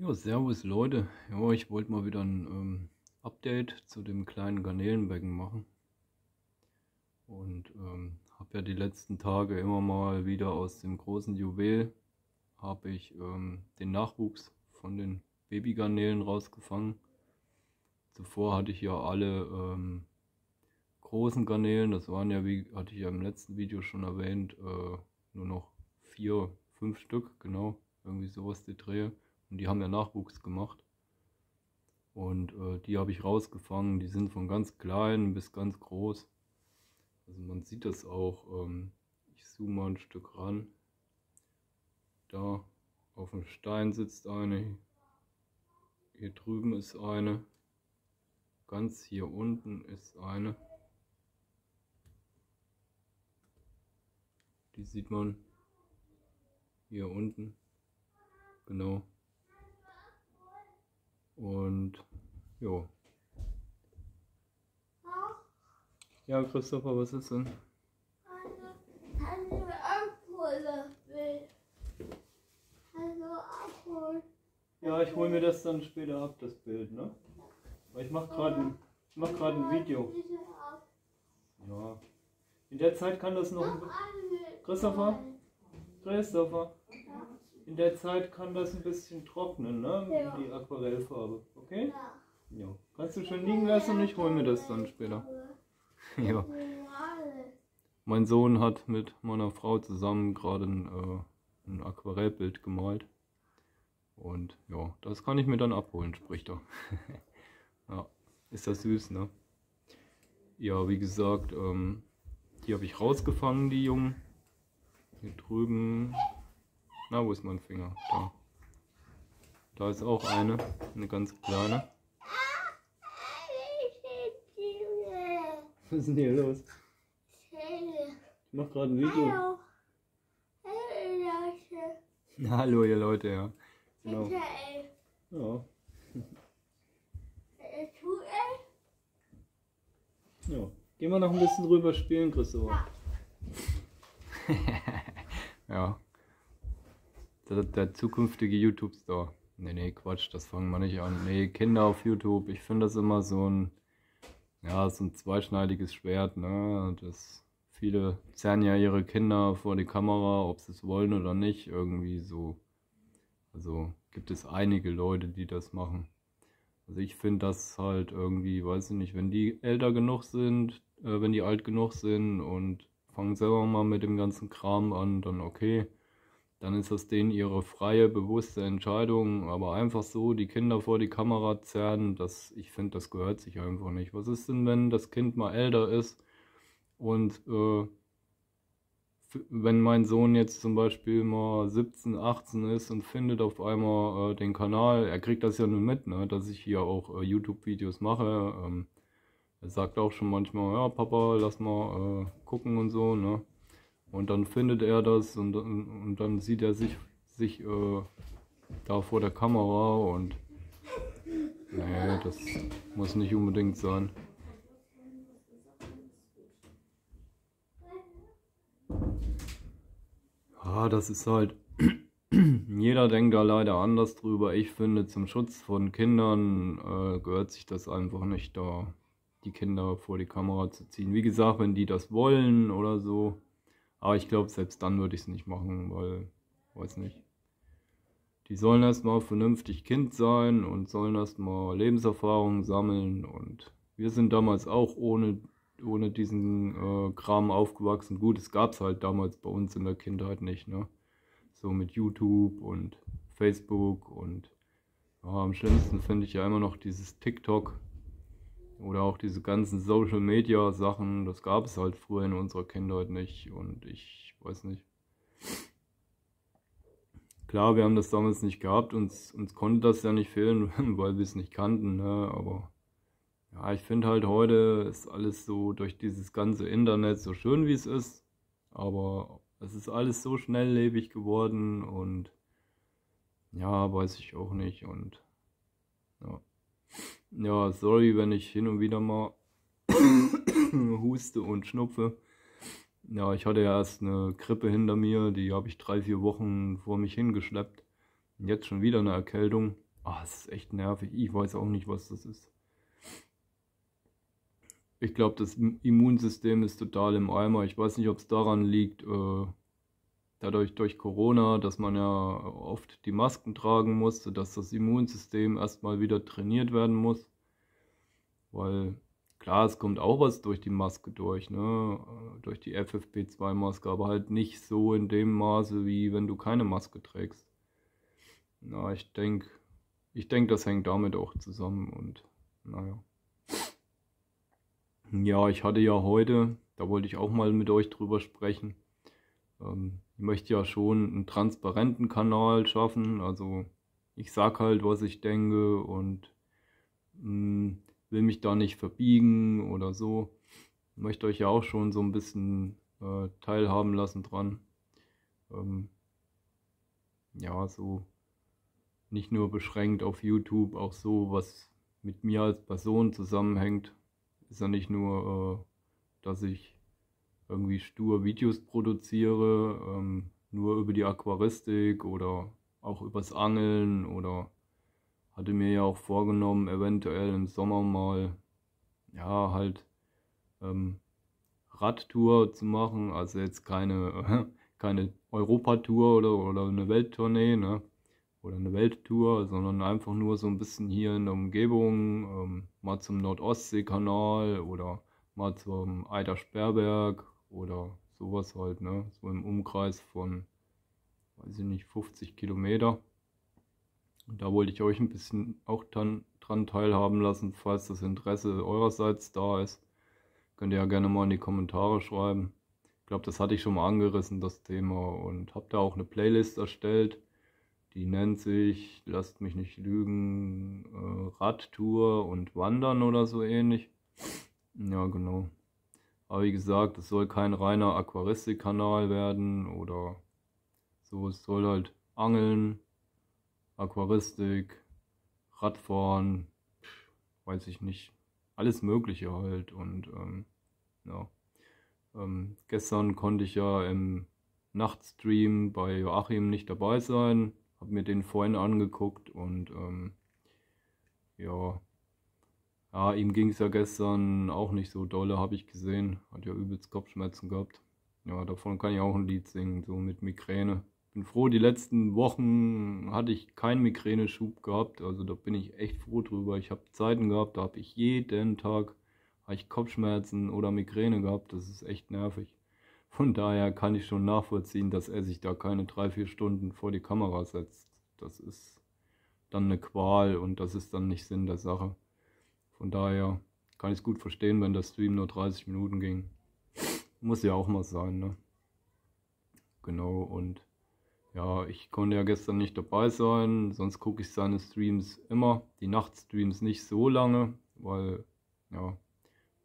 Jo, servus Leute. Ja, ich wollte mal wieder ein Update zu dem kleinen Garnelenbecken machen. Und habe ja die letzten Tage immer mal wieder aus dem großen Juwel habe ich den Nachwuchs von den Babygarnelen rausgefangen. Zuvor hatte ich ja alle großen Garnelen, das waren ja, wie hatte ich ja im letzten Video schon erwähnt, nur noch 4, 5 Stück, genau, irgendwie sowas die Drehe. Und die haben ja Nachwuchs gemacht. Und die habe ich rausgefangen. Die sind von ganz klein bis ganz groß. Also man sieht das auch. Ich zoome mal ein Stück ran. Da auf dem Stein sitzt eine. Hier drüben ist eine. Ganz hier unten ist eine. Die sieht man hier unten. Genau. Und jo. Ja, Christopher, was ist denn? Ja, ich hole mir das dann später ab, das Bild, ne? Weil ich mache gerade ein Video. Ja. In der Zeit kann das noch Christopher? In der Zeit kann das ein bisschen trocknen, ne? Ja. Die Aquarellfarbe, okay? Ja. Kannst du schon liegen lassen und ich hole mir das dann später. Ja. Mein Sohn hat mit meiner Frau zusammen gerade ein Aquarellbild gemalt. Und ja, das kann ich mir dann abholen, spricht er. Ja, ist das süß, ne? Ja, wie gesagt, die habe ich rausgefangen, die Jungen. Hier drüben. Na, wo ist mein Finger? Da. Da ist auch eine ganz kleine. Was ist denn hier los? Ich mache gerade ein Video. Hallo ihr Leute, ja. Genau. Ja. Ja. Gehen wir noch ein bisschen drüber spielen, Christopher. Ja. Der zukünftige YouTube-Star. Nee, Quatsch, das fangen wir nicht an. Nee, Kinder auf YouTube. Ich finde das immer so ein zweischneidiges Schwert, ne? Viele zerren ja ihre Kinder vor die Kamera, ob sie es wollen oder nicht, irgendwie so. Also gibt es einige Leute, die das machen. Also ich finde das halt irgendwie, weiß ich nicht, wenn die älter genug sind, wenn die alt genug sind und fangen selber mal mit dem ganzen Kram an, dann okay. Dann ist das denen ihre freie, bewusste Entscheidung, aber einfach so die Kinder vor die Kamera zerren, ich finde, das gehört sich einfach nicht. Was ist denn, wenn das Kind mal älter ist und wenn mein Sohn jetzt zum Beispiel mal 17, 18 ist und findet auf einmal den Kanal, er kriegt das ja nur mit, ne, dass ich hier auch YouTube-Videos mache. Er sagt auch schon manchmal, ja Papa, lass mal gucken und so, ne. Und dann findet er das und dann sieht er sich da vor der Kamera und nee, das muss nicht unbedingt sein. Ah, das ist halt, jeder denkt da leider anders drüber. Ich finde, zum Schutz von Kindern gehört sich das einfach nicht, da die Kinder vor die Kamera zu ziehen. Wie gesagt, wenn die das wollen oder so. Aber ich glaube, selbst dann würde ich es nicht machen, weil, weiß nicht. Die sollen erstmal vernünftig Kind sein und sollen erstmal Lebenserfahrung sammeln. Und wir sind damals auch ohne diesen Kram aufgewachsen. Gut, es gab es halt damals bei uns in der Kindheit nicht, ne? So mit YouTube und Facebook und ja, am schlimmsten finde ich ja immer noch dieses TikTok. Oder auch diese ganzen Social Media Sachen, das gab es halt früher in unserer Kindheit nicht und ich weiß nicht. Klar, wir haben das damals nicht gehabt, uns konnte das ja nicht fehlen, weil wir es nicht kannten, ne? Aber ja, ich finde halt heute ist alles so durch dieses ganze Internet so schön wie es ist, aber es ist alles so schnelllebig geworden und ja, weiß ich auch nicht und ja. Ja, sorry, wenn ich hin und wieder mal huste und schnupfe. Ja, ich hatte ja erst eine Grippe hinter mir, die habe ich 3, 4 Wochen vor mich hingeschleppt. Und jetzt schon wieder eine Erkältung. es ist echt nervig. Ich weiß auch nicht, was das ist. Ich glaube, das Immunsystem ist total im Eimer. Ich weiß nicht, ob es daran liegt, dadurch durch Corona, dass man ja oft die Masken tragen musste, dass das Immunsystem erstmal wieder trainiert werden muss. Weil klar, es kommt auch was durch die Maske durch, ne? Durch die FFP2-Maske, aber halt nicht so in dem Maße, wie wenn du keine Maske trägst. Na, ich denk, das hängt damit auch zusammen und naja. Ja, ich hatte ja heute, da wollte ich auch mal mit euch drüber sprechen. Ich möchte ja schon einen transparenten Kanal schaffen, also ich sag halt, was ich denke und will mich da nicht verbiegen oder so. Ich möchte euch ja auch schon so ein bisschen teilhaben lassen dran. Ja, so nicht nur beschränkt auf YouTube, auch so, was mit mir als Person zusammenhängt. Ist ja nicht nur, dass ich irgendwie stur Videos produziere, nur über die Aquaristik oder auch übers Angeln oder hatte mir ja auch vorgenommen, eventuell im Sommer mal, ja, halt Radtour zu machen, also jetzt keine Europatour oder eine Welttournee, ne? Oder eine Welttour, sondern einfach nur so ein bisschen hier in der Umgebung, mal zum Nordostseekanal oder mal zum Eider-Sperrberg oder sowas halt, ne? So im Umkreis von, weiß ich nicht, 50 Kilometer. Und da wollte ich euch ein bisschen auch dran teilhaben lassen, falls das Interesse eurerseits da ist. Könnt ihr ja gerne mal in die Kommentare schreiben. Ich glaube, das hatte ich schon mal angerissen, das Thema, und habe da auch eine Playlist erstellt. Die nennt sich, lasst mich nicht lügen, Radtour und Wandern oder so ähnlich. Ja, genau. Aber wie gesagt, es soll kein reiner Aquaristik-Kanal werden oder so. Es soll halt Angeln, Aquaristik, Radfahren, weiß ich nicht, alles Mögliche halt. Und ja, gestern konnte ich ja im Nachtstream bei Joachim nicht dabei sein, habe mir den vorhin angeguckt und ja, ihm ging es ja gestern auch nicht so dolle, habe ich gesehen, hat ja übelst Kopfschmerzen gehabt. Ja, davon kann ich auch ein Lied singen, so mit Migräne. Bin froh, die letzten Wochen hatte ich keinen Migräneschub gehabt, also da bin ich echt froh drüber. Ich habe Zeiten gehabt, da habe ich jeden Tag habe ich Kopfschmerzen oder Migräne gehabt, das ist echt nervig. Von daher kann ich schon nachvollziehen, dass er sich da keine 3, 4 Stunden vor die Kamera setzt. Das ist dann eine Qual und das ist dann nicht Sinn der Sache. Von daher kann ich es gut verstehen, wenn der Stream nur 30 Minuten ging. Muss ja auch mal sein, ne? Genau, und ja, ich konnte ja gestern nicht dabei sein, sonst gucke ich seine Streams immer. Die Nachtstreams nicht so lange, weil, ja,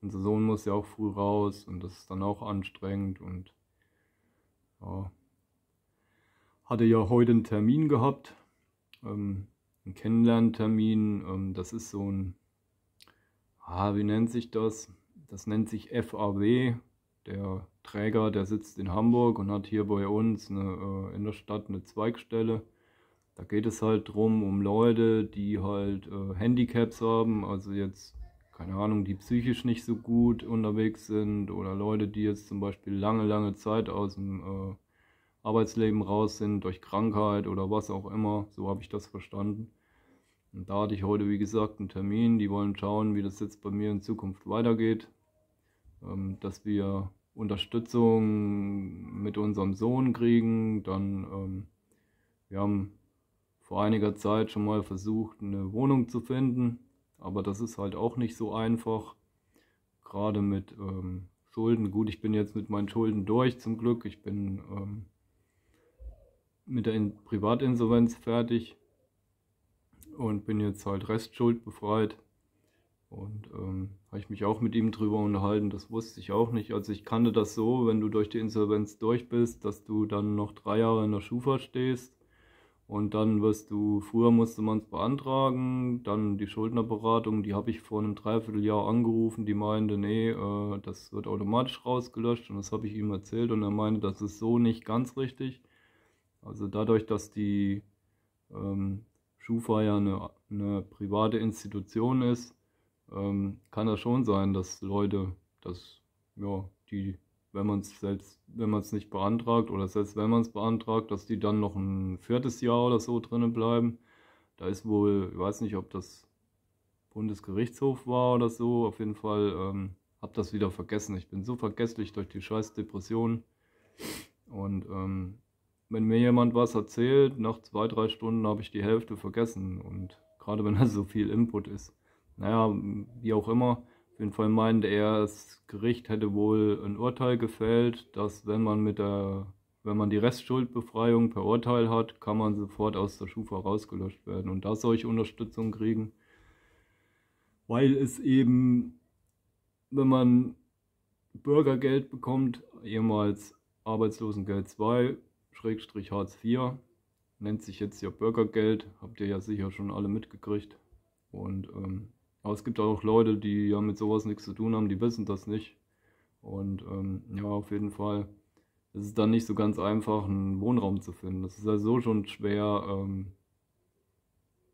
unser Sohn muss ja auch früh raus und das ist dann auch anstrengend und ja, hatte ja heute einen Termin gehabt, einen Kennenlerntermin. Das ist so ein, wie nennt sich das? Das nennt sich FAW. Der Träger, der sitzt in Hamburg und hat hier bei uns in der Stadt eine Zweigstelle. Da geht es halt drum, um Leute, die halt Handicaps haben, also jetzt, keine Ahnung, die psychisch nicht so gut unterwegs sind oder Leute, die jetzt zum Beispiel lange Zeit aus dem Arbeitsleben raus sind durch Krankheit oder was auch immer. So habe ich das verstanden. Und da hatte ich heute, wie gesagt, einen Termin. Die wollen schauen, wie das jetzt bei mir in Zukunft weitergeht. Dass wir Unterstützung mit unserem Sohn kriegen. Dann, wir haben vor einiger Zeit schon mal versucht, eine Wohnung zu finden. Aber das ist halt auch nicht so einfach. Gerade mit Schulden. Gut, ich bin jetzt mit meinen Schulden durch, zum Glück. Ich bin mit der Privatinsolvenz fertig und bin jetzt halt restschuldbefreit. Und habe ich mich auch mit ihm drüber unterhalten, das wusste ich auch nicht. Also ich kannte das so, wenn du durch die Insolvenz durch bist, dass du dann noch 3 Jahre in der Schufa stehst und dann früher musste man es beantragen, dann die Schuldnerberatung, die habe ich vor einem Dreivierteljahr angerufen, die meinte, nee, das wird automatisch rausgelöscht, und das habe ich ihm erzählt und er meinte, das ist so nicht ganz richtig. Also dadurch, dass die Schufa ja eine private Institution ist, kann das schon sein, dass Leute, ja, wenn man es nicht beantragt oder selbst wenn man es beantragt, dass die dann noch ein 4. Jahr oder so drinnen bleiben. Da ist wohl, ich weiß nicht, ob das Bundesgerichtshof war oder so, auf jeden Fall habe das wieder vergessen. Ich bin so vergesslich durch die scheiß Depression und wenn mir jemand was erzählt, nach 2, 3 Stunden habe ich die Hälfte vergessen und gerade wenn da so viel Input ist. Naja, wie auch immer, auf jeden Fall meinte er, das Gericht hätte wohl ein Urteil gefällt, dass wenn man die Restschuldbefreiung per Urteil hat, kann man sofort aus der Schufa rausgelöscht werden und da soll ich Unterstützung kriegen, weil es eben, wenn man Bürgergeld bekommt, ehemals Arbeitslosengeld 2, Schrägstrich Hartz IV, nennt sich jetzt ja Bürgergeld, habt ihr ja sicher schon alle mitgekriegt. Und aber es gibt auch Leute, die ja mit sowas nichts zu tun haben, die wissen das nicht. Und ja, auf jeden Fall ist es dann nicht so ganz einfach, einen Wohnraum zu finden. Das ist ja so schon schwer,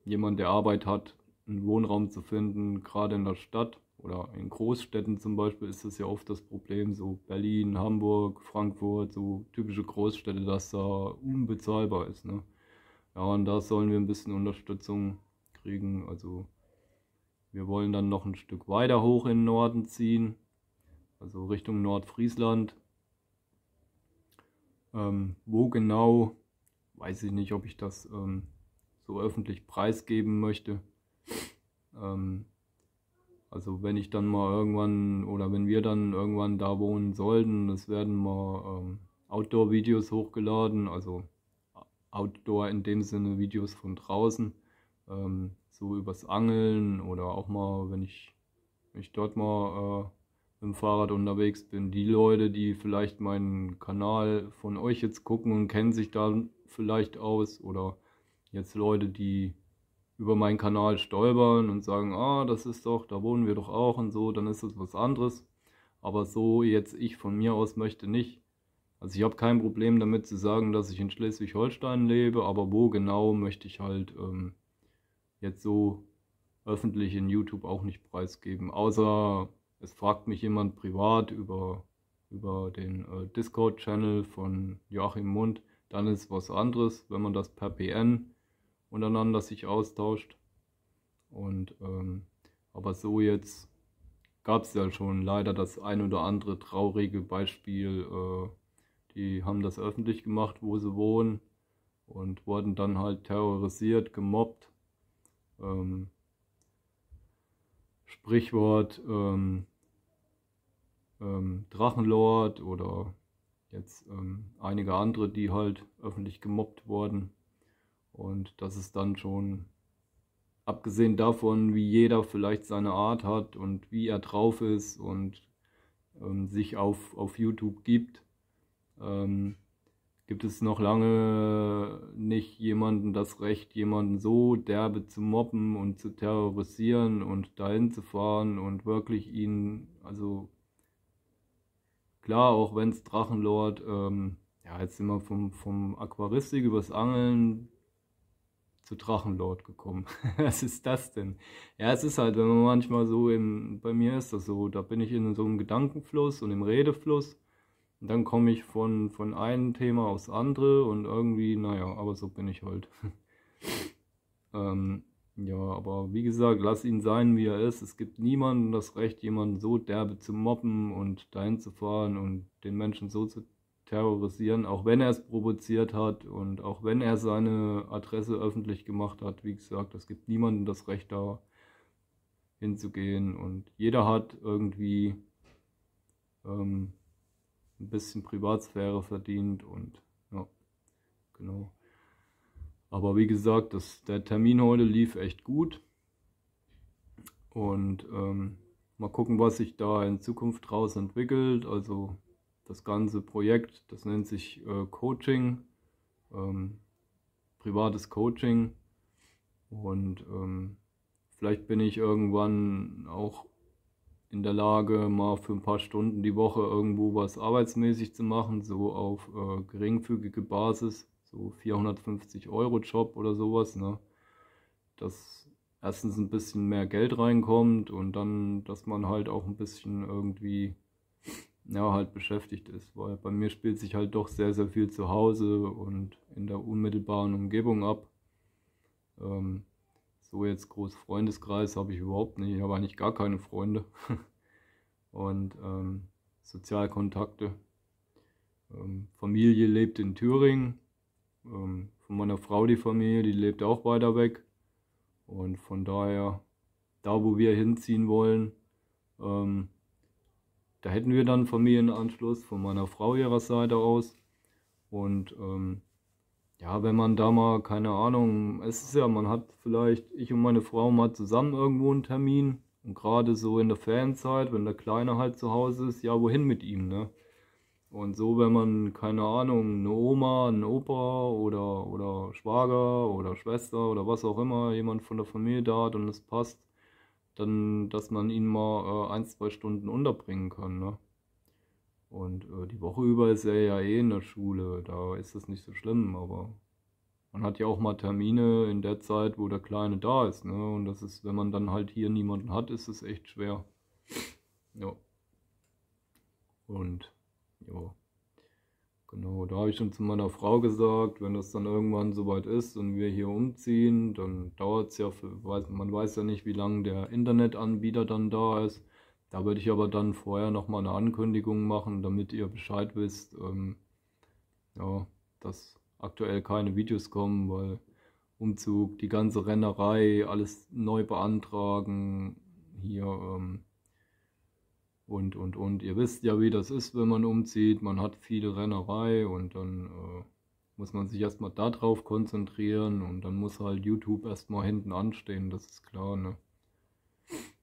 jemand, der Arbeit hat, einen Wohnraum zu finden, gerade in der Stadt oder in Großstädten zum Beispiel ist das ja oft das Problem, so Berlin, Hamburg, Frankfurt, so typische Großstädte, dass da unbezahlbar ist, ne? Ja, und da sollen wir ein bisschen Unterstützung kriegen. Also wir wollen dann noch ein Stück weiter hoch in den Norden ziehen, also Richtung Nordfriesland. Wo genau, weiß ich nicht, ob ich das so öffentlich preisgeben möchte. Also wenn ich dann mal irgendwann oder wenn wir dann irgendwann da wohnen sollten, es werden mal Outdoor-Videos hochgeladen, also Outdoor in dem Sinne Videos von draußen, so übers Angeln oder auch mal, wenn ich dort mal mit dem Fahrrad unterwegs bin. Die Leute, die vielleicht meinen Kanal von euch jetzt gucken und kennen sich da vielleicht aus oder jetzt Leute, die über meinen Kanal stolpern und sagen, ah, das ist doch, da wohnen wir doch auch und so, dann ist das was anderes. Aber so jetzt ich von mir aus möchte nicht. Also ich habe kein Problem damit zu sagen, dass ich in Schleswig-Holstein lebe, aber wo genau möchte ich halt jetzt so öffentlich in YouTube auch nicht preisgeben. Außer es fragt mich jemand privat über den Discord-Channel von Joachim Mund, dann ist was anderes, wenn man das per PN untereinander sich austauscht. Und aber so jetzt gab es ja schon leider das ein oder andere traurige Beispiel. Die haben das öffentlich gemacht, wo sie wohnen und wurden dann halt terrorisiert, gemobbt. Sprichwort Drachenlord oder jetzt einige andere, die halt öffentlich gemobbt wurden. Und das ist dann schon, abgesehen davon, wie jeder vielleicht seine Art hat und wie er drauf ist und sich auf YouTube gibt, gibt es noch lange nicht jemanden das Recht, jemanden so derbe zu mobben und zu terrorisieren und dahin zu fahren und wirklich ihn, also klar, auch wenn es Drachenlord, ja, jetzt sind wir vom Aquaristik übers Angeln zu Drachenlord gekommen. Was ist das denn? Ja, es ist halt, wenn man manchmal so bei mir ist das so, da bin ich in so einem Gedankenfluss und im Redefluss und dann komme ich von einem Thema aufs andere und irgendwie, naja, aber so bin ich halt. Ja, aber wie gesagt, lass ihn sein, wie er ist. Es gibt niemandem das Recht, jemanden so derbe zu mobben und dahin zu fahren und den Menschen so zu terrorisieren, auch wenn er es provoziert hat und auch wenn er seine Adresse öffentlich gemacht hat. Wie gesagt, es gibt niemandem das Recht, da hinzugehen und jeder hat irgendwie ein bisschen Privatsphäre verdient und ja, genau. Aber wie gesagt, der Termin heute lief echt gut und mal gucken, was sich da in Zukunft draus entwickelt. Also das ganze Projekt, das nennt sich Coaching, privates Coaching und vielleicht bin ich irgendwann auch in der Lage, mal für ein paar Stunden die Woche irgendwo was arbeitsmäßig zu machen, so auf geringfügige Basis, so 450 € Job oder sowas, ne? dass erstens ein bisschen mehr Geld reinkommt und dann, dass man halt auch ein bisschen irgendwie, ja, halt beschäftigt ist, weil bei mir spielt sich halt doch sehr, sehr viel zu Hause und in der unmittelbaren Umgebung ab. Ähm, so jetzt groß Freundeskreis habe ich überhaupt nicht, ich habe eigentlich gar keine Freunde und Sozialkontakte. Familie lebt in Thüringen, von meiner Frau die Familie, die lebt auch weiter weg und von daher, da wo wir hinziehen wollen, ähm, da hätten wir dann Familienanschluss von meiner Frau ihrer Seite aus. Und ja, wenn man da mal, keine Ahnung, es ist ja, man hat vielleicht, ich und meine Frau mal zusammen irgendwo einen Termin. Und gerade so in der Ferienzeit, wenn der Kleine halt zu Hause ist, ja, wohin mit ihm, ne? Und so, wenn man, keine Ahnung, eine Oma, einen Opa oder Schwager oder Schwester oder was auch immer, jemand von der Familie da hat und es passt, dann, dass man ihn mal 1, 2 Stunden unterbringen kann, ne? Und die Woche über ist er ja eh in der Schule, da ist das nicht so schlimm, aber man hat ja auch mal Termine in der Zeit, wo der Kleine da ist, ne? Und das ist, wenn man dann halt hier niemanden hat, ist es echt schwer. Ja. Und ja, genau, da habe ich schon zu meiner Frau gesagt, wenn das dann irgendwann soweit ist und wir hier umziehen, dann dauert es ja, man weiß ja nicht, wie lange der Internetanbieter dann da ist. Da würde ich aber dann vorher nochmal eine Ankündigung machen, damit ihr Bescheid wisst, ja, dass aktuell keine Videos kommen, weil Umzug, die ganze Rennerei, alles neu beantragen, hier und. Ihr wisst ja, wie das ist, wenn man umzieht. Man hat viele Rennerei und dann muss man sich erstmal darauf konzentrieren und dann muss halt YouTube erstmal hinten anstehen, das ist klar, ne?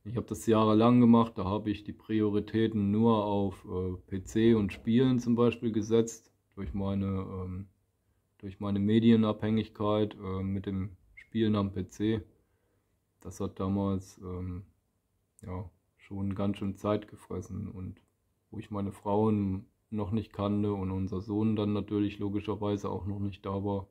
Ich habe das jahrelang gemacht, da habe ich die Prioritäten nur auf PC und Spielen zum Beispiel gesetzt, durch meine Medienabhängigkeit mit dem Spielen am PC. Das hat damals ja, schon ganz schön Zeit gefressen und wo ich meine Frau noch nicht kannte und unser Sohn dann natürlich logischerweise auch noch nicht da war,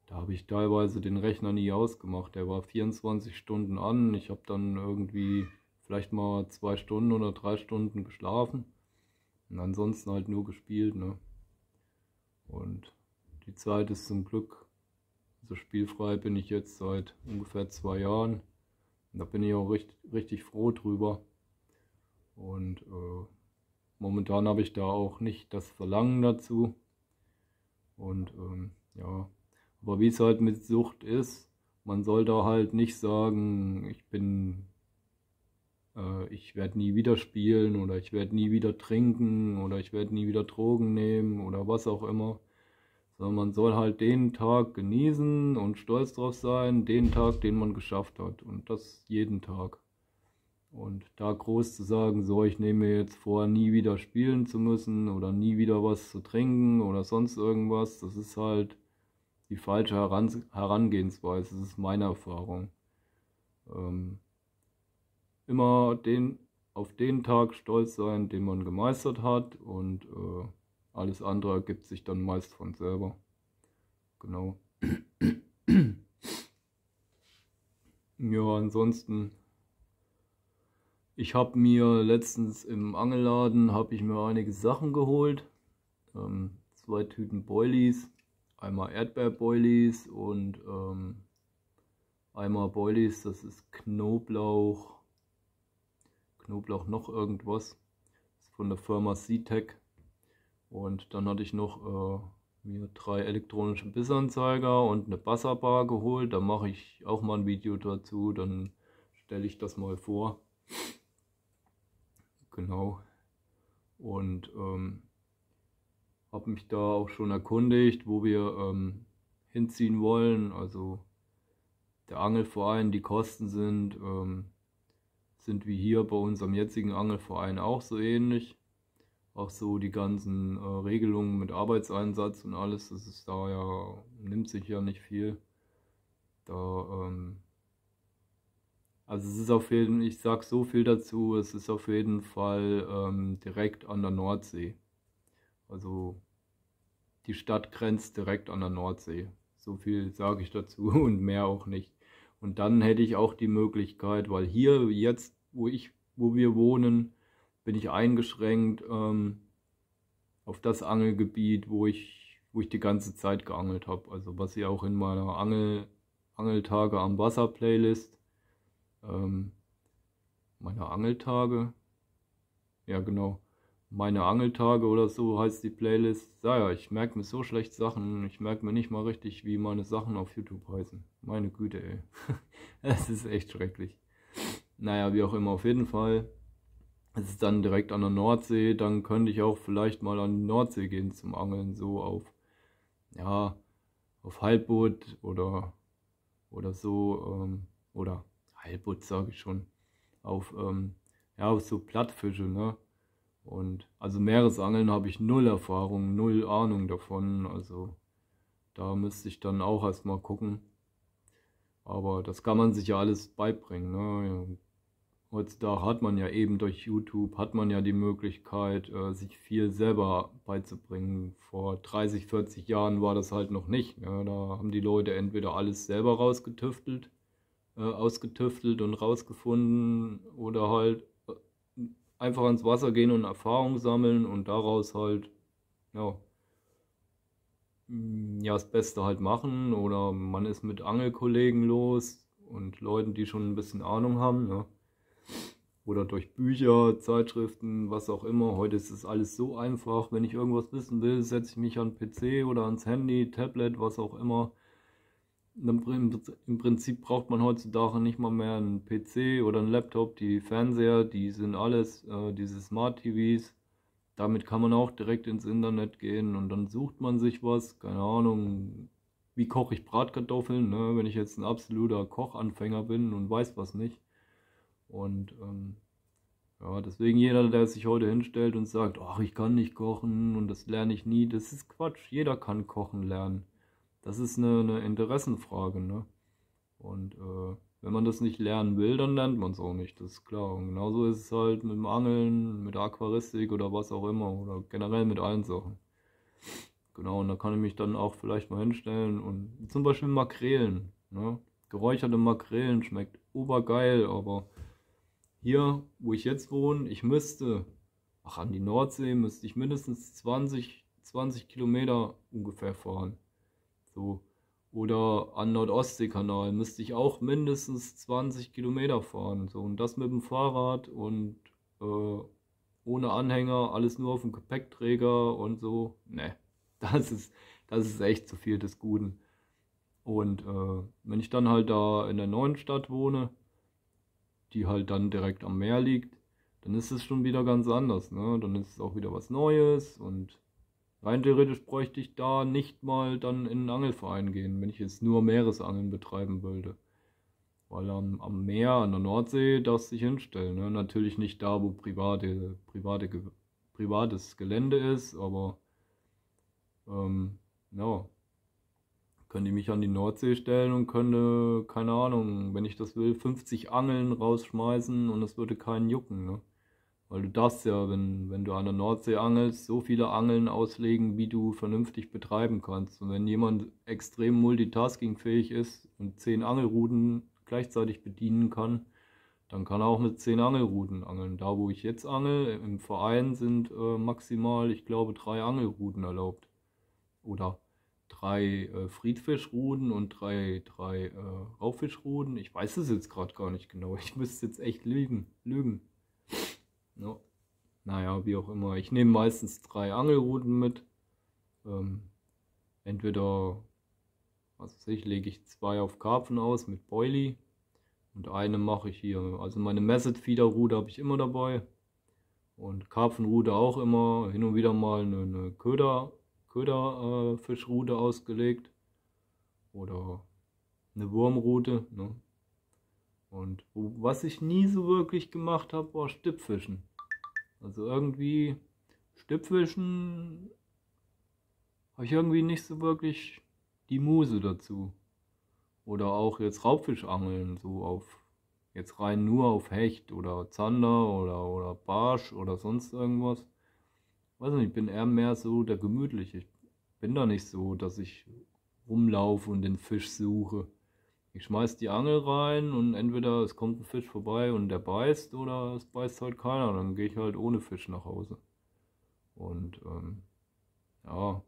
da habe ich teilweise den Rechner nie ausgemacht. Der war 24 Stunden an. Ich habe dann irgendwie vielleicht mal 2 Stunden oder 3 Stunden geschlafen und ansonsten halt nur gespielt, ne? Und die Zeit ist zum Glück, also spielfrei bin ich jetzt seit ungefähr 2 Jahren. Und da bin ich auch richtig froh drüber. Und momentan habe ich da auch nicht das Verlangen dazu. Und ja, aber wie es halt mit Sucht ist, man soll da halt nicht sagen, ich werde nie wieder spielen oder ich werde nie wieder trinken oder ich werde nie wieder Drogen nehmen oder was auch immer. Sondern man soll halt den Tag genießen und stolz drauf sein, den Tag, den man geschafft hat. Und das jeden Tag. Und da groß zu sagen, so, ich nehme mir jetzt vor, nie wieder spielen zu müssen oder nie wieder was zu trinken oder sonst irgendwas, das ist halt die falsche Herangehensweise. Das ist meine Erfahrung. Ähm, immer auf den Tag stolz sein, den man gemeistert hat und alles andere ergibt sich dann meist von selber. Genau. Ja, ansonsten, ich habe mir letztens im Angelladen, habe ich mir einige Sachen geholt. 2 Tüten Boilies, einmal Erdbeerboilies und einmal Boilies, das ist Knoblauch noch irgendwas. Das ist von der Firma C-Tech. Und dann hatte ich noch mir 3 elektronische Bissanzeiger und eine Buzzerbar geholt. Da mache ich auch mal ein Video dazu, dann stelle ich das mal vor. Genau. Und habe mich da auch schon erkundigt, wo wir hinziehen wollen. Also der Angelverein, die Kosten sind wie hier bei unserem jetzigen Angelverein auch so ähnlich. Auch so die ganzen Regelungen mit Arbeitseinsatz und alles, das ist da ja, nimmt sich ja nicht viel. Da, also es ist auf jeden Fall, ich sag so viel dazu, es ist auf jeden Fall direkt an der Nordsee. Also die Stadt grenzt direkt an der Nordsee. So viel sage ich dazu und mehr auch nicht. Und dann hätte ich auch die Möglichkeit, weil hier jetzt, wo wir wohnen, bin ich eingeschränkt auf das Angelgebiet, wo ich die ganze Zeit geangelt habe. Also was ich auch in meiner Angeltage am Wasser Playlist, ähm, meine Angeltage, ja genau, meine Angeltage oder so heißt die Playlist. Ja, ich merke mir so schlecht Sachen, ich merke mir nicht mal richtig, wie meine Sachen auf YouTube heißen. Meine Güte, ey. Es ist echt schrecklich. Naja, wie auch immer, auf jeden Fall. Es ist dann direkt an der Nordsee, dann könnte ich auch vielleicht mal an die Nordsee gehen zum Angeln, so ja, auf Halbboot oder so, oder Halbboot sage ich schon, ja, auf so Plattfische, ne? Und also Meeresangeln habe ich null Erfahrung, null Ahnung davon, also da müsste ich dann auch erstmal gucken. Aber das kann man sich ja alles beibringen, ne? Ja, heutzutage hat man ja eben durch YouTube, hat man ja die Möglichkeit, sich viel selber beizubringen. Vor 30, 40 Jahren war das halt noch nicht. Ja, da haben die Leute entweder alles selber ausgetüftelt und rausgefunden oder halt einfach ans Wasser gehen und Erfahrung sammeln und daraus halt, ja, ja, das Beste halt machen. Oder man ist mit Angelkollegen los und Leuten, die schon ein bisschen Ahnung haben, ne? Oder durch Bücher, Zeitschriften, was auch immer. Heute ist es alles so einfach. Wenn ich irgendwas wissen will, setze ich mich an den PC oder ans Handy, Tablet, was auch immer. Im Prinzip braucht man heutzutage nicht mal mehr einen PC oder einen Laptop. Die Fernseher, die sind alles, diese Smart TVs. Damit kann man auch direkt ins Internet gehen und dann sucht man sich was. Keine Ahnung, wie koche ich Bratkartoffeln, ne? Wenn ich jetzt ein absoluter Kochanfänger bin und weiß was nicht. Und ja, deswegen jeder, der sich heute hinstellt und sagt, ach, ich kann nicht kochen und das lerne ich nie, das ist Quatsch. Jeder kann kochen lernen. Das ist eine Interessenfrage, ne? Und wenn man das nicht lernen will, dann lernt man es auch nicht, das ist klar. Und genauso ist es halt mit dem Angeln, mit der Aquaristik oder was auch immer oder generell mit allen Sachen. Genau, und da kann ich mich dann auch vielleicht mal hinstellen und zum Beispiel Makrelen, ne? Geräucherte Makrelen schmeckt obergeil, aber hier, wo ich jetzt wohne, an die Nordsee müsste ich mindestens 20 Kilometer ungefähr fahren. So. Oder an Nordostseekanal müsste ich auch mindestens 20 Kilometer fahren. So. Und das mit dem Fahrrad und äh, ohne Anhänger, alles nur auf dem Gepäckträger und so. Ne, das ist, das ist echt zu viel des Guten. Und wenn ich dann halt da in der neuen Stadt wohne, die halt dann direkt am Meer liegt, dann ist es schon wieder ganz anders, ne? Dann ist es auch wieder was Neues und rein theoretisch bräuchte ich da nicht mal dann in einen Angelverein gehen, wenn ich jetzt nur Meeresangeln betreiben wollte. Weil am Meer, an der Nordsee, darfst du dich hinstellen, ne? Natürlich nicht da, wo privates Gelände ist, aber ja, könnte ich mich an die Nordsee stellen und könnte, keine Ahnung, wenn ich das will, 50 Angeln rausschmeißen und es würde keinen jucken, ne? Weil du darfst ja, wenn du an der Nordsee angelst, so viele Angeln auslegen, wie du vernünftig betreiben kannst. Und wenn jemand extrem multitaskingfähig ist und 10 Angelruten gleichzeitig bedienen kann, dann kann er auch mit 10 Angelruten angeln. Da, wo ich jetzt angel, im Verein sind maximal, ich glaube, 3 Angelruten erlaubt. Oder 3 Friedfischruten und drei Raubfischruten. Ich weiß es jetzt gerade gar nicht genau. Ich müsste jetzt echt lügen. Ja. Naja, wie auch immer. Ich nehme meistens 3 Angelruten mit. Ähm, entweder, was weiß ich, lege ich 2 auf Karpfen aus mit Boilie und eine mache ich hier. Also meine Messed Feeder Rute habe ich immer dabei und Karpfenrute auch immer. Hin und wieder mal eine Köderfischrute ausgelegt oder eine Wurmrute. Ne? Und was ich nie so wirklich gemacht habe, war Stippfischen. Also irgendwie Stippfischen habe ich irgendwie nicht so wirklich die Muse dazu. Oder auch jetzt Raubfischangeln, so jetzt rein nur auf Hecht oder Zander oder Barsch oder sonst irgendwas. Weiß nicht, ich bin eher mehr so der Gemütliche. Ich bin da nicht so, dass ich rumlaufe und den Fisch suche. Ich schmeiß die Angel rein und entweder es kommt ein Fisch vorbei und der beißt oder es beißt halt keiner. Dann gehe ich halt ohne Fisch nach Hause. Und ja,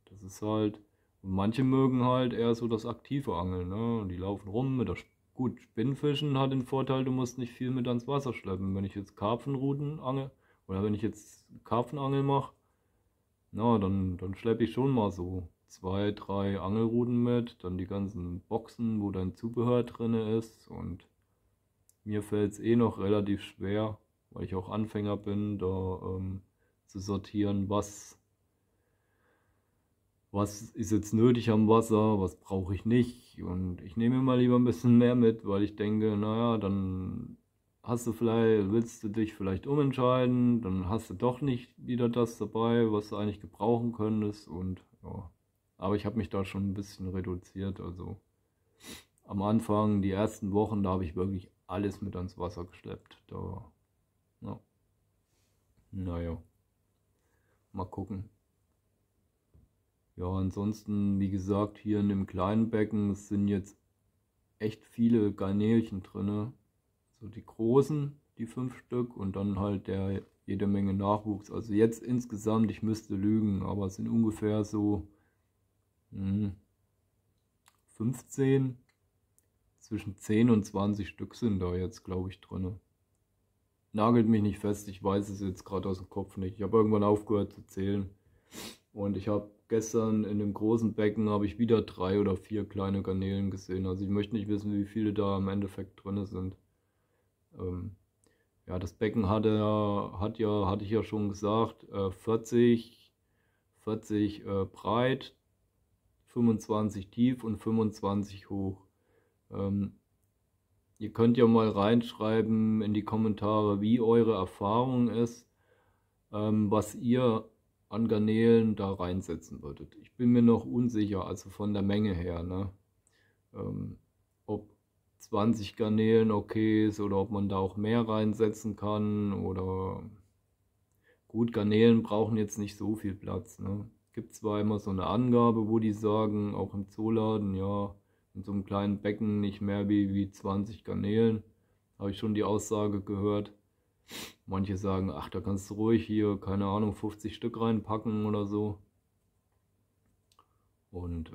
das ist halt. Und manche mögen halt eher so das aktive Angeln, ne? Und die laufen rum mit der. Gut, Spinnfischen hat den Vorteil, du musst nicht viel mit ans Wasser schleppen. Wenn ich jetzt Karpfenruten angel oder wenn ich jetzt Karpfenangel mache, na, dann schleppe ich schon mal so 2, 3 Angelruten mit, dann die ganzen Boxen, wo dein Zubehör drin ist. Und mir fällt es eh noch relativ schwer, weil ich auch Anfänger bin, da zu sortieren, was ist jetzt nötig am Wasser, was brauche ich nicht. Und ich nehme immer lieber ein bisschen mehr mit, weil ich denke, naja, dann willst du dich vielleicht umentscheiden, dann hast du doch nicht wieder das dabei, was du eigentlich gebrauchen könntest. Und ja, aber ich habe mich da schon ein bisschen reduziert. Also am Anfang, die ersten Wochen, da habe ich wirklich alles mit ans Wasser geschleppt. Da, ja, naja, mal gucken. Ja, ansonsten, wie gesagt, hier in dem kleinen Becken sind jetzt echt viele Garnelchen drin. So die großen, die 5 Stück und dann halt jede Menge Nachwuchs. Also jetzt insgesamt, ich müsste lügen, aber es sind ungefähr so 15, zwischen 10 und 20 Stück sind da jetzt, glaube ich, drin. Nagelt mich nicht fest, ich weiß es jetzt gerade aus dem Kopf nicht. Ich habe irgendwann aufgehört zu zählen. Und ich habe gestern in dem großen Becken habe ich wieder 3 oder 4 kleine Garnelen gesehen. Also ich möchte nicht wissen, wie viele da im Endeffekt drin sind. Ja, das Becken hatte ich ja schon gesagt, 40 breit, 25 tief und 25 hoch. Ihr könnt ja mal reinschreiben in die Kommentare, wie eure Erfahrung ist, was ihr an Garnelen da reinsetzen würdet. Ich bin mir noch unsicher, also von der Menge her, ne? Ob 20 Garnelen okay ist oder ob man da auch mehr reinsetzen kann oder gut, Garnelen brauchen jetzt nicht so viel Platz, ne? Gibt zwar immer so eine Angabe, wo die sagen, auch im Zooladen, ja, in so einem kleinen Becken nicht mehr wie 20 Garnelen. Habe ich schon die Aussage gehört. Manche sagen, ach, da kannst du ruhig hier, keine Ahnung, 50 Stück reinpacken oder so. Und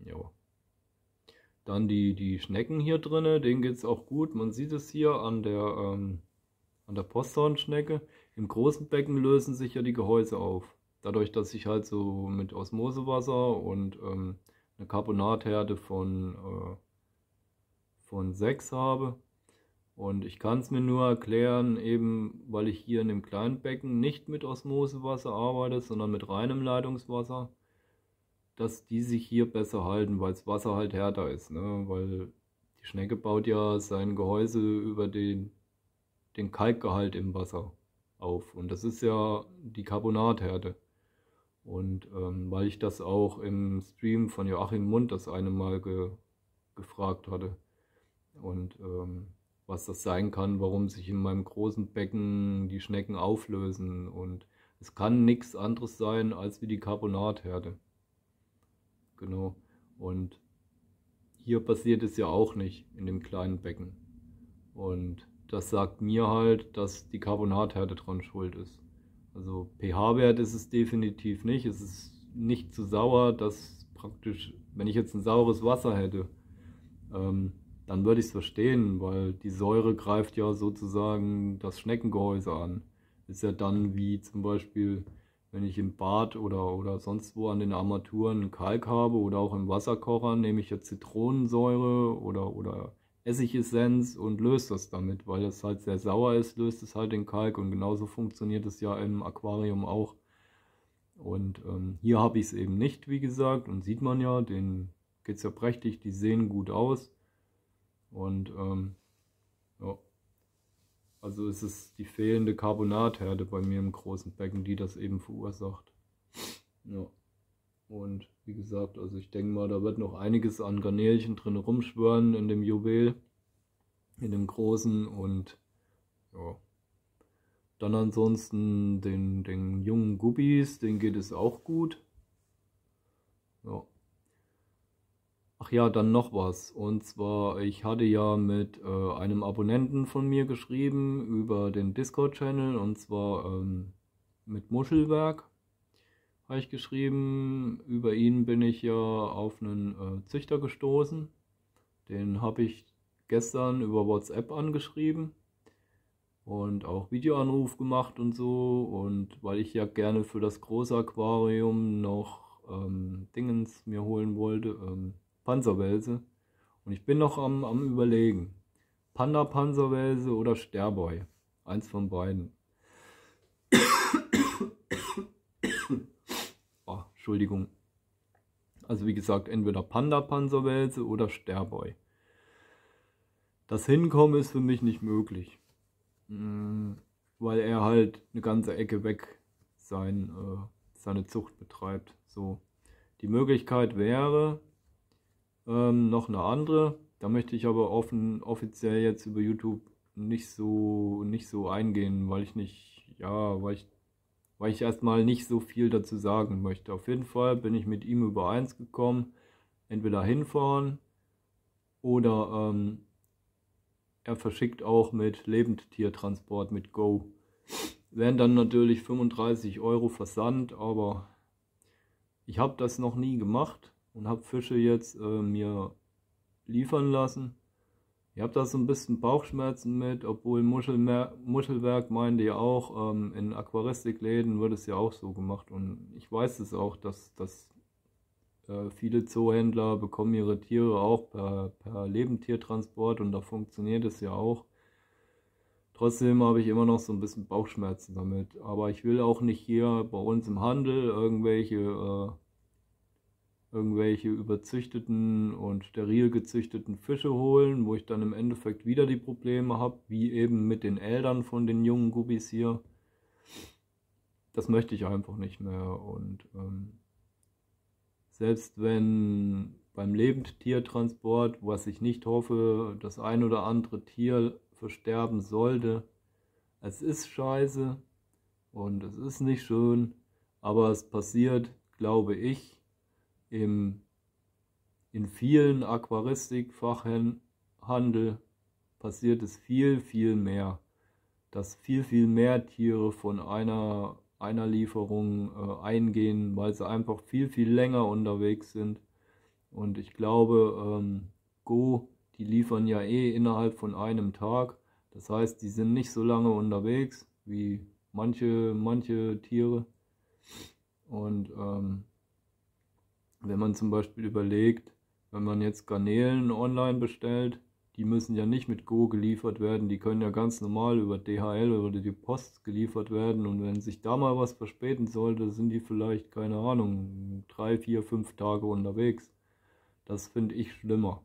ja. Dann die Schnecken hier drin, denen geht es auch gut. Man sieht es hier an der Posthornschnecke. Im großen Becken lösen sich ja die Gehäuse auf. Dadurch, dass ich halt so mit Osmosewasser und eine Carbonathärte von 6 habe. Und ich kann es mir nur erklären, eben weil ich hier in dem kleinen Becken nicht mit Osmosewasser arbeite, sondern mit reinem Leitungswasser, dass die sich hier besser halten, weil das Wasser halt härter ist, ne? Weil die Schnecke baut ja sein Gehäuse über den Kalkgehalt im Wasser auf. Und das ist ja die Carbonathärte. Und weil ich das auch im Stream von Joachim Mund das eine Mal gefragt hatte. Und was das sein kann, warum sich in meinem großen Becken die Schnecken auflösen. Und es kann nichts anderes sein als wie die Carbonathärte. Genau. Und hier passiert es ja auch nicht in dem kleinen Becken. Und das sagt mir halt, dass die Carbonathärte dran schuld ist. Also pH-Wert ist es definitiv nicht. Es ist nicht zu sauer, dass praktisch, wenn ich jetzt ein saures Wasser hätte, dann würde ich es verstehen, weil die Säure greift ja sozusagen das Schneckengehäuse an. Ist ja dann wie zum Beispiel, wenn ich im Bad oder sonst wo an den Armaturen Kalk habe oder auch im Wasserkocher, nehme ich ja Zitronensäure oder Essigessenz und löse das damit, weil es halt sehr sauer ist, löst es halt den Kalk und genauso funktioniert es ja im Aquarium auch. Und hier habe ich es eben nicht, wie gesagt, und sieht man ja, denen geht es ja prächtig, die sehen gut aus. Und ja, also es ist die fehlende Carbonathärte bei mir im großen Becken, die das eben verursacht. Ja. Und wie gesagt, also ich denke mal, da wird noch einiges an Garnelchen drin rumschwören in dem Juwel, in dem großen. Und ja, dann ansonsten den jungen Guppies, denen geht es auch gut. Ja. Ach Ach ja, dann noch was. Und zwar, ich hatte ja mit einem Abonnenten von mir geschrieben über den Discord-Channel, und zwar mit Muschelwerk habe ich geschrieben. Über ihn bin ich ja auf einen Züchter gestoßen. Den habe ich gestern über WhatsApp angeschrieben und auch Videoanruf gemacht und so. Und weil ich ja gerne für das große Aquarium noch Dingens mir holen wollte, Panzerwelse. Und ich bin noch am Überlegen. Panda-Panzerwelse oder Sterboy. Eins von beiden. Oh, Entschuldigung. Also wie gesagt, entweder Panda-Panzerwelse oder Sterboy. Das Hinkommen ist für mich nicht möglich. Weil er halt eine ganze Ecke weg seine Zucht betreibt. So. Die Möglichkeit wäre noch eine andere. Da möchte ich aber offiziell jetzt über YouTube nicht so eingehen, weil ich nicht, ja, weil ich erstmal nicht so viel dazu sagen möchte. Auf jeden Fall bin ich mit ihm übereins gekommen, entweder hinfahren oder er verschickt auch mit Lebendtiertransport mit Go. Wären dann natürlich 35 € Versand, aber ich habe das noch nie gemacht und habe Fische jetzt mir liefern lassen. Ich habe da so ein bisschen Bauchschmerzen mit, obwohl Muschelwerk meinte ja auch, in Aquaristikläden wird es ja auch so gemacht. Und ich weiß es auch, dass viele Zoohändler bekommen ihre Tiere auch per Lebendtiertransport, und da funktioniert es ja auch. Trotzdem habe ich immer noch so ein bisschen Bauchschmerzen damit. Aber ich will auch nicht hier bei uns im Handel irgendwelche überzüchteten und steril gezüchteten Fische holen, wo ich dann im Endeffekt wieder die Probleme habe, wie eben mit den Eltern von den jungen Guppies hier. Das möchte ich einfach nicht mehr. Und selbst wenn beim Lebendtiertransport, was ich nicht hoffe, das ein oder andere Tier versterben sollte, es ist scheiße und es ist nicht schön, aber es passiert, glaube ich, in vielen Aquaristikfachhandel passiert es viel, viel mehr, dass viel mehr Tiere von einer Lieferung eingehen, weil sie einfach viel länger unterwegs sind. Und ich glaube, Go, die liefern ja eh innerhalb von einem Tag. Das heißt, die sind nicht so lange unterwegs wie manche Tiere. Und wenn man zum Beispiel überlegt, wenn man jetzt Garnelen online bestellt, die müssen ja nicht mit Go geliefert werden, die können ja ganz normal über DHL oder die Post geliefert werden, und wenn sich da mal was verspäten sollte, sind die vielleicht, keine Ahnung, 3, 4, 5 Tage unterwegs. Das finde ich schlimmer.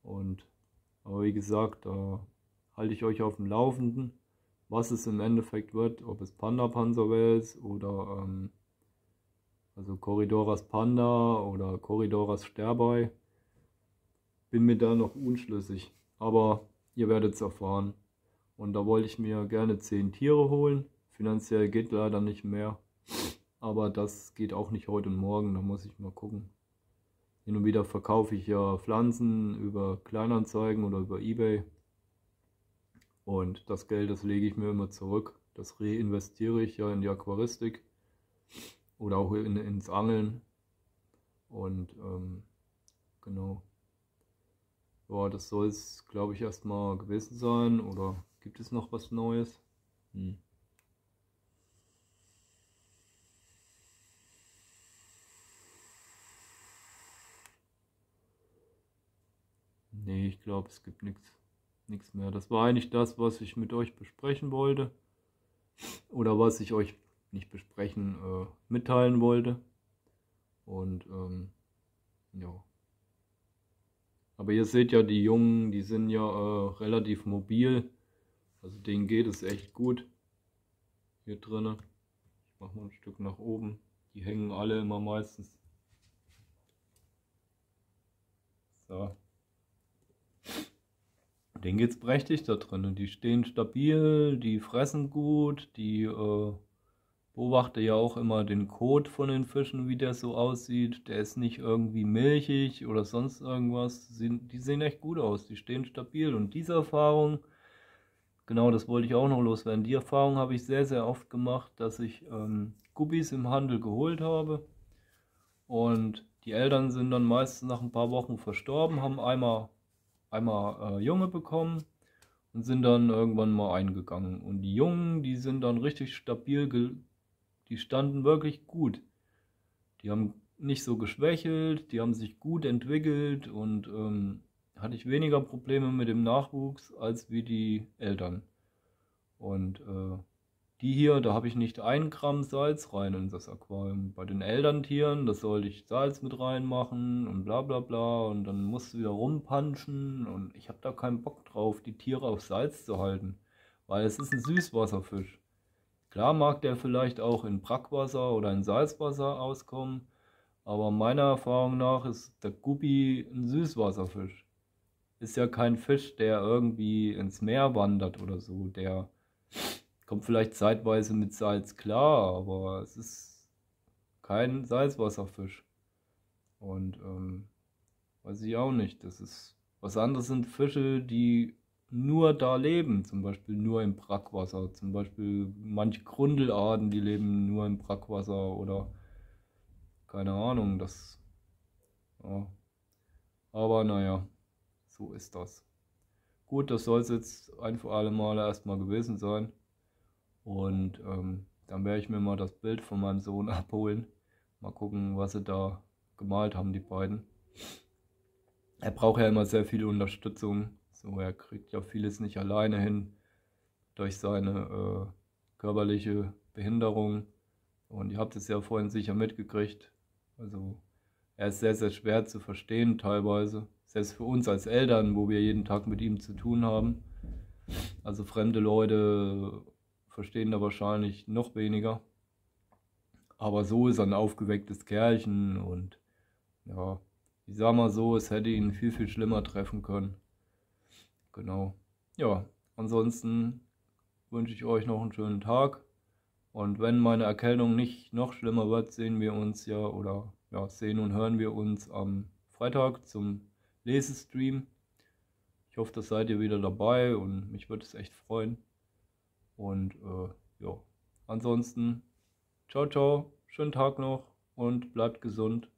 Aber wie gesagt, da halte ich euch auf dem Laufenden, was es im Endeffekt wird, ob es Panda-Panzerwels oder also Corydoras Panda oder Corydoras Sterboy. Bin mir da noch unschlüssig, aber ihr werdet es erfahren. Und da wollte ich mir gerne 10 Tiere holen. Finanziell geht leider nicht mehr, aber das geht auch nicht heute und morgen, da muss ich mal gucken. Hin und wieder verkaufe ich ja Pflanzen über Kleinanzeigen oder über eBay. Und das Geld, das lege ich mir immer zurück. Das reinvestiere ich ja in die Aquaristik oder auch ins Angeln. Und genau. Ja, das soll es, glaube ich, erstmal gewesen sein. Oder gibt es noch was Neues? Nee, ich glaube, es gibt nichts mehr. Das war eigentlich das, was ich mit euch besprechen wollte. Oder was ich euch nicht besprechen, mitteilen wollte. Und ja. Aber ihr seht ja, die Jungen, die sind ja relativ mobil. Also denen geht es echt gut. Hier drinnen. Ich mache mal ein Stück nach oben. Die hängen alle immer meistens. So. Denen geht's prächtig da drinnen. Die stehen stabil, die fressen gut, die beobachte ja auch immer den Kot von den Fischen, wie der so aussieht. Der ist nicht irgendwie milchig oder sonst irgendwas. Die sehen echt gut aus, die stehen stabil. Und diese Erfahrung, genau, das wollte ich auch noch loswerden. Die Erfahrung habe ich sehr, sehr oft gemacht, dass ich Guppies im Handel geholt habe. Und die Eltern sind dann meistens nach ein paar Wochen verstorben, haben einmal Junge bekommen und sind dann irgendwann mal eingegangen. Und die Jungen, die sind dann richtig stabil, die standen wirklich gut. Die haben nicht so geschwächelt, die haben sich gut entwickelt und hatte ich weniger Probleme mit dem Nachwuchs als wie die Eltern. Und die hier, da habe ich nicht 1 Gramm Salz rein in das Aquarium. Bei den Elterntieren, da sollte ich Salz mit reinmachen und bla bla bla und dann musst du wieder rumpanschen und ich habe da keinen Bock drauf, die Tiere auf Salz zu halten, weil es ist ein Süßwasserfisch. Klar mag der vielleicht auch in Brackwasser oder in Salzwasser auskommen, aber meiner Erfahrung nach ist der Guppi ein Süßwasserfisch. Ist ja kein Fisch, der irgendwie ins Meer wandert oder so. Der kommt vielleicht zeitweise mit Salz klar, aber es ist kein Salzwasserfisch. Und weiß ich auch nicht. Das ist was anderes sind Fische, die nur da leben, zum Beispiel nur im Brackwasser. Zum Beispiel manche Grundelarten, die leben nur im Brackwasser oder keine Ahnung, das. Ja. Aber naja, so ist das. Gut, das soll es jetzt ein für alle Male erstmal gewesen sein. Und dann werde ich mir mal das Bild von meinem Sohn abholen. Mal gucken, was sie da gemalt haben, die beiden. Er braucht ja immer sehr viel Unterstützung. So, er kriegt ja vieles nicht alleine hin durch seine körperliche Behinderung. Und ihr habt es ja vorhin sicher mitgekriegt. Also er ist sehr, sehr schwer zu verstehen teilweise. Selbst für uns als Eltern, wo wir jeden Tag mit ihm zu tun haben. Also fremde Leute verstehen da wahrscheinlich noch weniger. Aber so ist er ein aufgewecktes Kerlchen und ja, ich sag mal so, es hätte ihn viel, viel schlimmer treffen können. Genau. Ja, ansonsten wünsche ich euch noch einen schönen Tag. Und wenn meine Erkältung nicht noch schlimmer wird, sehen wir uns ja oder ja, sehen und hören wir uns am Freitag zum Lesestream. Ich hoffe, das seid ihr wieder dabei und mich würde es echt freuen. Und ja, ansonsten, ciao, ciao, schönen Tag noch und bleibt gesund.